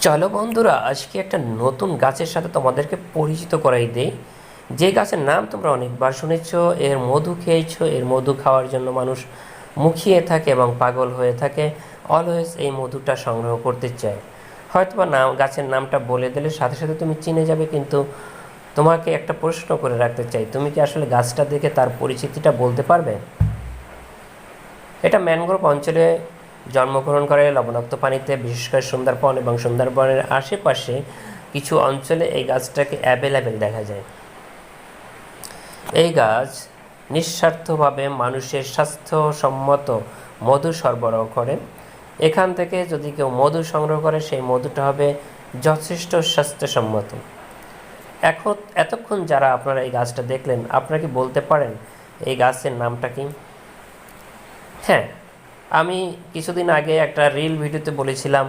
চলো বন্ধুরা, আজকে একটা নতুন গাছের সাথে তোমাদেরকে পরিচিত করাই দেই। যে গাছের নাম তোমরা অনেকবার শুনেছ, এর মধু খেয়েছো, এর মধু খাওয়ার জন্য মানুষ মুখিয়ে থাকে এবং পাগল হয়ে থাকে, অলওয়েজ এই মধুটা সংগ্রহ করতে চায়। হয়তো বা নাম গাছের নামটা বলে দিলে সাথে সাথে তুমি চিনে যাবে, কিন্তু তোমাকে একটা প্রশ্ন করে রাখতে চাই, তুমি কি আসলে গাছটা দেখে তার পরিচিতিটা বলতে পারবে? এটা ম্যানগ্রোভ অঞ্চলে জন্মগ্রহণ করে, লবণাক্ত পানিতে, বিশেষ করে সুন্দরবন এবং সুন্দরবনের আশেপাশে কিছু অঞ্চলে এই গাছটাকে অ্যাভেলেবেল দেখা যায়। এই গাছ নিঃস্বার্থভাবে মানুষের স্বাস্থ্যসম্মত মধু সরবরাহ করে। এখান থেকে যদি কেউ মধু সংগ্রহ করে, সেই মধুটা হবে যথেষ্ট স্বাস্থ্যসম্মত। এতক্ষণ যারা আপনারা এই গাছটা দেখলেন, আপনারা কি বলতে পারেন এই গাছের নামটা কি? হ্যাঁ, আমি কিছুদিন আগে একটা রিল ভিডিওতে বলেছিলাম,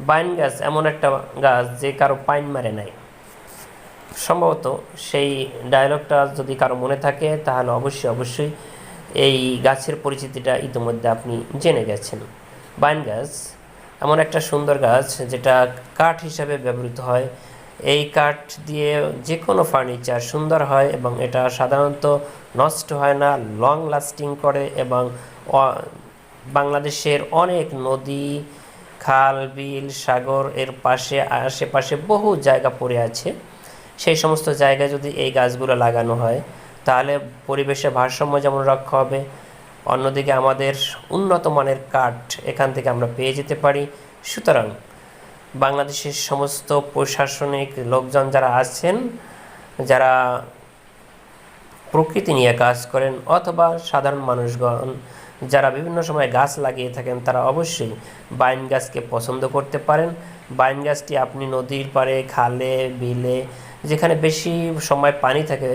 বাইন গাছ এমন একটা গাছ যে কারো পাইন মারে নাই। সম্ভবত সেই ডায়লগটা যদি কারো মনে থাকে, তাহলে অবশ্যই এই গাছের পরিচিতিটা ইতিমধ্যে আপনি জেনে গেছেন। বাইন গাছ এমন একটা সুন্দর গাছ যেটা কাঠ হিসাবে ব্যবহৃত হয়। এই কাঠ দিয়ে যে কোনো ফার্নিচার সুন্দর হয় এবং এটা সাধারণত নষ্ট হয় না, লং লাস্টিং করে এবং বাংলাদেশের অনেক নদী, খাল, বিল, সাগর এর পাশে আশেপাশে বহু জায়গা পড়ে আছে। সেই সমস্ত জায়গায় যদি এই গাছগুলো লাগানো হয়, তাহলে পরিবেশের ভারসাম্য যেমন রক্ষা হবে, অন্যদিকে আমাদের উন্নত মানের কাঠ এখান থেকে আমরা পেয়ে যেতে পারি। সুতরাং বাংলাদেশের সমস্ত প্রশাসনিক লোকজন যারা আছেন, যারা প্রকৃতি নিয়ে কাজ করেন, অথবা সাধারণ মানুষগণ যারা বিভিন্ন সময় গাছ লাগিয়ে থাকেন, তারা অবশ্যই বাইন গাছকে পছন্দ করতে পারেন। বাইন গাছটি আপনি নদীর পাড়ে, খালে, বিলে, যেখানে বেশি সময় পানি থাকে,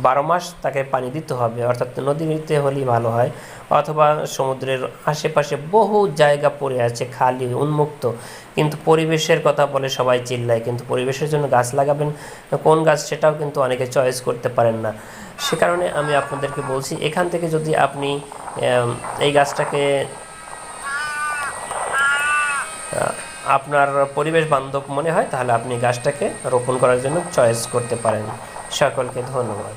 12 মাস তাকে পানি দিতে হবে, অর্থাৎ নদীতে হলেই ভালো হয়, অথবা সমুদ্রের আশেপাশে বহু জায়গা পড়ে আছে খালি, উন্মুক্ত, কিন্তু পরিবেশের কথা বলে সবাই চিল্লায়, কিন্তু পরিবেশের জন্য গাছ লাগাবেন কোন গাছ সেটাও কিন্তু অনেকে চয়েস করতে পারেন না। সে কারণে আমি আপনাদেরকে বলছি, এখান থেকে যদি আপনি এই গাছটাকে আপনার পরিবেশ বান্ধব মনে হয়, তাহলে আপনি গাছটাকে রোপণ করার জন্য চয়েস করতে পারেন। সকলকে ধন্যবাদ।